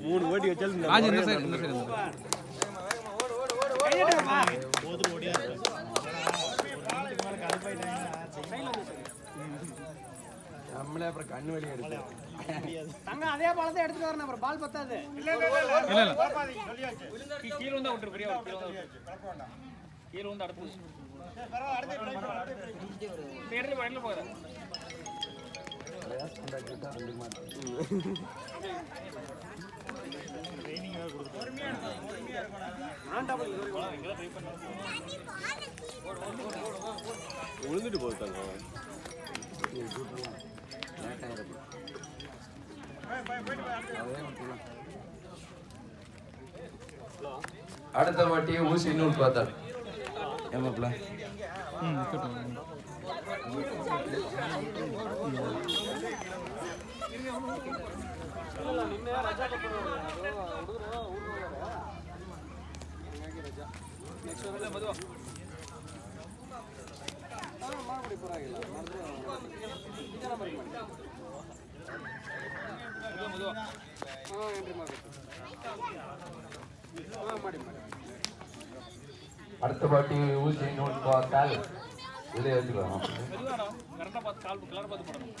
மூணு ஓடி வச்சாலும் நம்மளே அப்புறம் கண்ணு வலி எடுக்கும். அதே பாலத்தை எடுத்துட்டு வரணும், அப்புறம் பால் பத்தாது. கீழே வந்து விட்டுரு, பெரிய கீழே வந்து அடுத்து போகிறேன். விழுந்துட்டு போட்டாங்க. அடுத்த வாட்டி ஊசி நூல் பார்த்தாள் ஏமாப்ல. அடுத்த வாட்டி ஊசி நூல் பார்த்தால் இதை வச்சுக்கலாம். கரெக்டாக பார்த்து கால் கலர் பார்த்து போடணும்,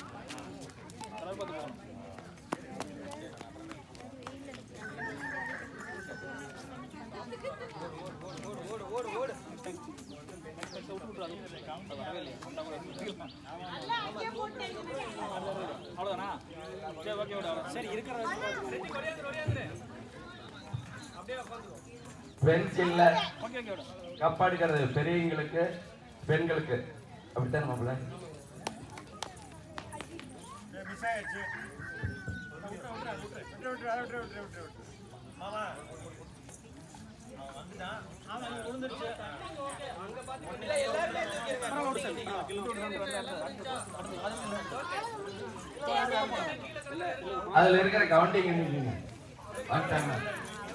கலர் பார்த்து போடணும். அவ்வளோதானா? சரி, ஓகே, சரி இருக்கிற பென்சில்ல கப்பாடிக்கிறது பெரியவங்களுக்கு பெண்களுக்கு அப்படித்தான் மாப்பிள்ள. அதுல இருக்கிற கவுண்டிங்